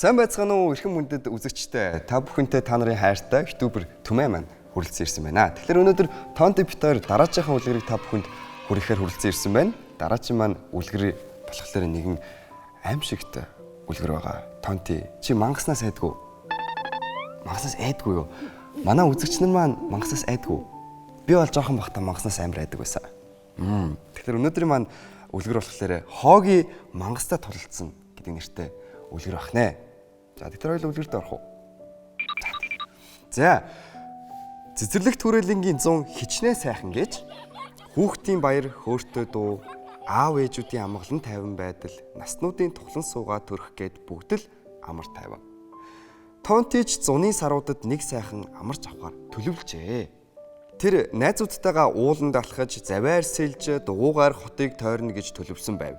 Сайн байцгаана уу эрхэм мөндөд үзэгчтэй. Та бүхэнтэй та нарын хайртай ютубер Түмээ маань хүрэлцэн ирсэн байна. Тэгэхээр өнөөдөр Тонти бит хоёр дараачихан үлгэрийг та бүхэнд хүрэхээр хүрэлцэн ирсэн байна. Дараачин маань үлгэр болохоор нэгэн аимшигт үлгэр байгаа. Тонти чи мангаснаас айдгүй. Мангаснаас айдгүй юу? Манай үзэгч нар маань мангаснаас айдгүй. Би бол жоохон бахта мангаснаас амар айдаг байсан. Тэгэхээр өнөөдрийн маань үлгэр болохоор хооги мангастай тулалдсан гэдэг нэртэй үлгэр бахнэ. За тэр хоёул үлгэрд орох уу? За. Цэцэрлэгт хүрээлэнгийн 100 хичнээн сайхан гэж хүүхдийн баяр хөөртэй дуу, аав ээжүүдийн амгалан тайван байдал, наснуудын тухлан суугаа төрөх гээд бүгд л амар тайван. Тонтич зуны саруудад нэг сайхан амарч авахар төлөвлөжээ. Тэр найзуудтайгаа ууланд алхаж, завиар сэлж, дугуугаар хотыг тойрно гэж төлөвлөсөн байв.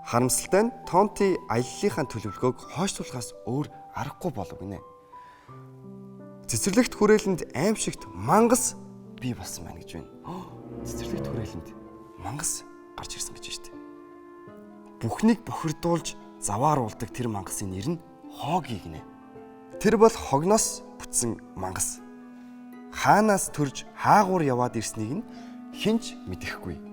Харамсалтай нь Тонти аяллахын төлөвлөгөөг хойшлуулахаас өөр аргагүй болов гинэ. Цэцэрлэгт хүрээлэнд аимшигт мангас бий болсон байна гэж байна. Цэцэрлэгт хүрээлэнд мангас гарч ирсэн гэж байна шүү дээ. Бүхнийг бохирдуулж завааруулдаг тэр мангасын нэр нь хооги гинэ. Тэр бол хогноос бүтсэн мангас. Хаанаас төрж хаагуур яваад ирснийг нь хинч мэдэхгүй.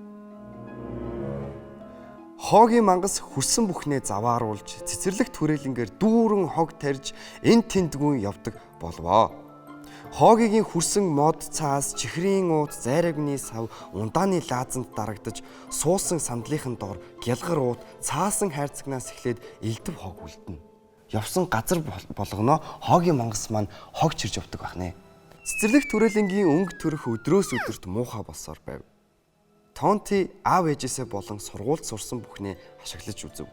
Хоогийн мангас хүрсэн бүхнээ завааруулж цэцэрлэгт хүрээлэнгээр дүүрэн хог тарьж эн тэндгүүн явдаг болвоо. Хоогийн хүрсэн мод цаас, чихрийн ууд, зайрагны сав, ундааны лаазанд дарагдаж суусан сандлынхын дор гялгар ууд цаасан хайрцагнаас эхлээд элдв хог үлдэнэ. Явсан газар болгоно хоогийн мангас маань хог чирж явдаг бахнэ. Цэцэрлэгт хүрээлэнгийн өнгө төрөх өдрөөс өдөрт муухай болсоор байв. Тонти аав ээжээсээ болон сургуульд сурсан бүхнээ хашиглаж үзв.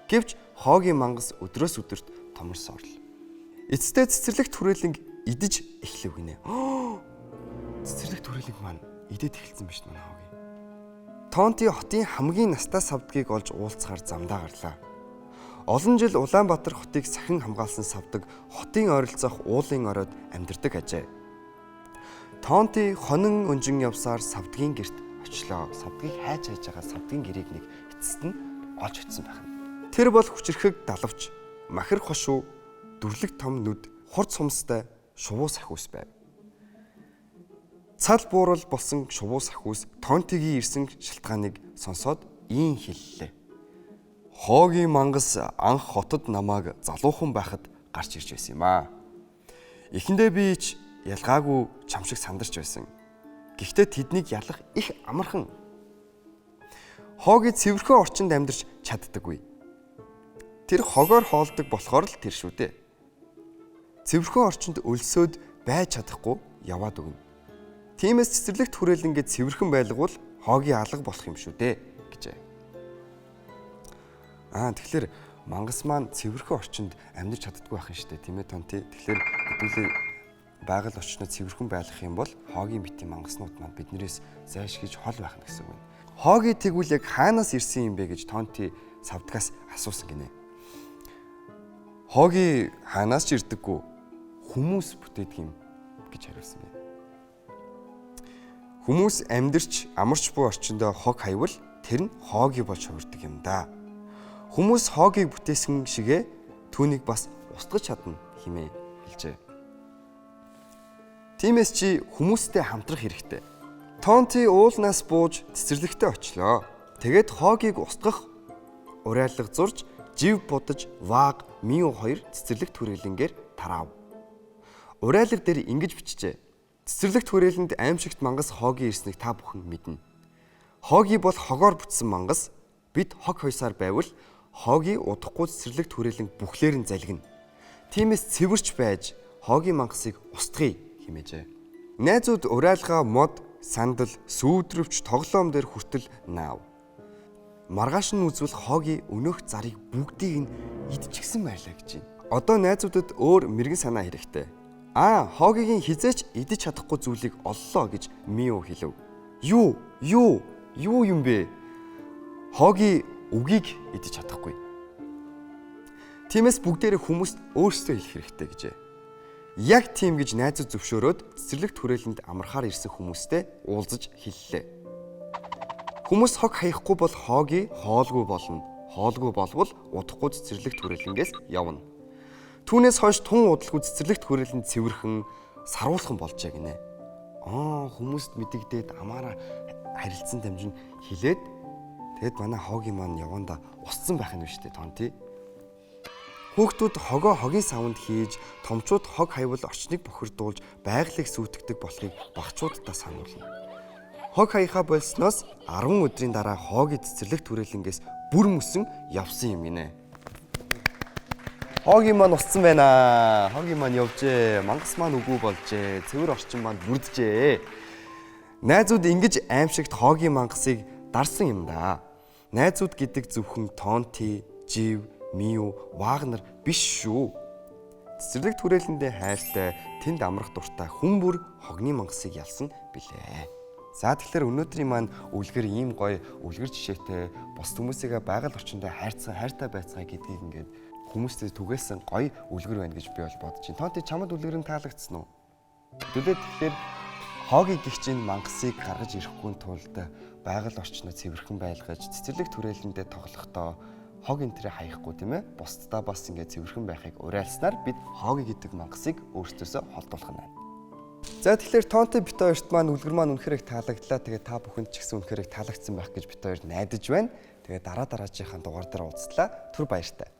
Гэвч хоогийн мангас өдрөөс өдөрт томорсоор л. Эцэстээ цэцэрлэгт хүрээлэнг идэж эхлэв гинэ. Цэцэрлэгт хүрээлэнг маань идээд эхэлсэн биш манай хооги. Тонти хотын хамгийн настай савдгийг олж уулзахаар замдаа гарлаа. Олон жил Улаанбаатар хотыг сахин хамгаалсан савдаг хотын ойролцоох уулын оройд амьдардаг ажээ. Тонти хонин өнжин явсаар савдгийн гэрт очлоо. Савдгийг хайж байгаа савдгийн гэрээг нэг эцэст нь олж очсон байх нь. Тэр бол хүчрэхэг далавч, махир хошуу, дүрлэг том нүд, хурц хумстай шувуу сахиус байв. Цал буурал болсон шувуу сахиус Тонтигийн ирсэн шалтгааныг сонсоод ийм хэллээ. Хоогийн мангас анх хотод намайг залуухан байхад гарч ирж байсан юм аа. Эхэндээ би ч ялгаагүй чам шиг сандарч байсан. Гэхдээ тэднийг ялах их амархан. Хооги цэвэрхэн орчинд амьдарч чаддаггүй. Тэр хогоор хоолдог болохоор л тэр шүү дээ. Цэвэрхэн орчинд өлсөөд байж чадахгүй яваад өгнө. Тиймээс цэцэрлэгт хүрээлэнгээ цэвэрхэн байлгавал хоогийн алга болох юм шүү дээ гэжээ. Тэгэхээр мангас маань цэвэрхэн орчинд амьдарч чаддаггүй байх юм шүү дээ, тийм ээ Тонти. Тэгэхээр хэдүүлээ байгаль орчноо цэвэрхэн байлгах юм бол хоогийн битийн мангаснууд маань биднээс зайлшгийж хол байх нь гэсэн үг. Хооги тэгвэл яг хаанаас ирсэн юм бэ гэж Тонти савдгаас асуусан гинэ. Хооги хаанаас ч ирдэггүй, хүмүүс бүтээдэг юм гэж хариулсан бэ. Хүмүүс амьдарч амарч буй орчиндөө хог хайвал тэр нь хооги болж хувирдаг юм да. Хүмүүс хоогийг бүтээсэн шигэ түүнийг бас устгаж чадна хэмээн хэлжээ. Тиймээс чи хүмүүстэй хамтрах хэрэгтэй. Тонти уулнаас бууж цэцэрлэгтээ очлоо. Тэгээд хоогийг устгах уриалга зурж, жив будаж, вааг, миу хоёр цэцэрлэгт хүрээлэнгээр тараав. Уриалга дээр ингэж бичжээ. Цэцэрлэгт хүрээлэнд аимшигт мангас хоогийн ирснийг та бүхэн мэднэ. Хооги бол хогоор бүтсэн мангас. Бид хог хойсаар байвал хоогийн удахгүй цэцэрлэгт хүрээлэн бүхлээр нь залгина. Тиймээс цэвэрч байж хоогийн мангасыг устгая хэмээжээ. Найзууд уриалгаа мод, сандал, сүүдрөвч тоглоом дээр хүртэл наав. Маргааш нь үзвэл хоогийн өнөөх зарыг бүгдийг нь идчихсэн байлаа гэж байна. Одоо найзуудад өөр мэрэгэн санаа хэрэгтэй. Хоогийн хизээч идэж чадахгүй зүйлийг оллоо гэж Миу хэлв. Юу юм бэ? Хоогийн үгийг идэж чадахгүй. Тиймээс бүгдээрээ хүмүүст өөрсдөө хэлэх хэрэгтэй гэжээ. Яг тийм гэж найзууд зөвшөөрөөд цэцэрлэгт хүрээлэнд амархаар ирсэн хүмүүстэй уулзаж хэллээ. Хүмүүс хог хаяхгүй бол хооги хоолгүй болно. Хоолгүй болвол удахгүй цэцэрлэгт хүрээлэнгээс явна. Түүнээс хойш тун удалгүй цэцэрлэгт хүрээлэнд цэвэрхэн саруулхан болжээ гинэ. Хүмүүст мэдэгдээд амаараа харилцсан дамжин хилээд тэгэд манай хоогийн маань яванда усцсан байх нь шүү дээ тонти. Хүүхдүүд хогийн савнд хийж, томчууд хог хайвал орчныг бохирдуулж байгалыг сүйтгэдэг болохыг багчуудаа сануулна. Хог хаяхаа болсноос 10 өдрийн дараа хоогийн цэцэрлэгт хүрээлэнгээс бүр мөсөн явсан юм гинэ. Хоогийн маань усцсан байна. Хоогийн маань явжээ. Мангас маань үгүй болжээ. Цэвэр орчин маань бүрджээ. Найзууд ингэж аимшигт хоогийн мангасыг дарсан юм да. Найзууд гэдэг зөвхөн Тонти, Жив, Миу, Вагнер биш шүү. Цэцэрлэгт хүрээлэндээ хайртай, тэнд амрах дуртай хүн бүр хогны мангасыг ялсан билээ. За тэгэхээр өнөөдрийн маань үлгэр ийм гоё үлгэр жишээтэй бос хүмүүсийгээ байгаль орчиндөө хайртай байцгаа гэдгийг ингээд хүмүүстэй түгээсэн гоё үлгэр байна гэж би бол бодож байна. Тонти чамд үлгэр нь таалагдсан уу? Тэгэхээр хоогийн гихчийн мангасыг гаргаж ирэхгүй тулд байгаль орчноо цэвэрхэн байлгаж цэцэрлэгт хүрээлэндээ тоглохдоо хог энтрээ хаяхгүй тийм ээ. Бусдаа бас ингээд цэвэрхэн байхыг уриалснаар бид хоогийн гэдэг мангасыг өөрсдөөсөө холдуулах нь байна. За тэгэхээр Тонти бит хоёрт маань үлгэр маань үнэхээр их таалагдлаа. Тэгээ та бүхэнд ч гэсэн үнэхээр их таалагдсан байх гэж бит хоёр найдаж байна. Тэгээ дараагийнхаа дугаар дээр уулзлаа. Түр баяртай.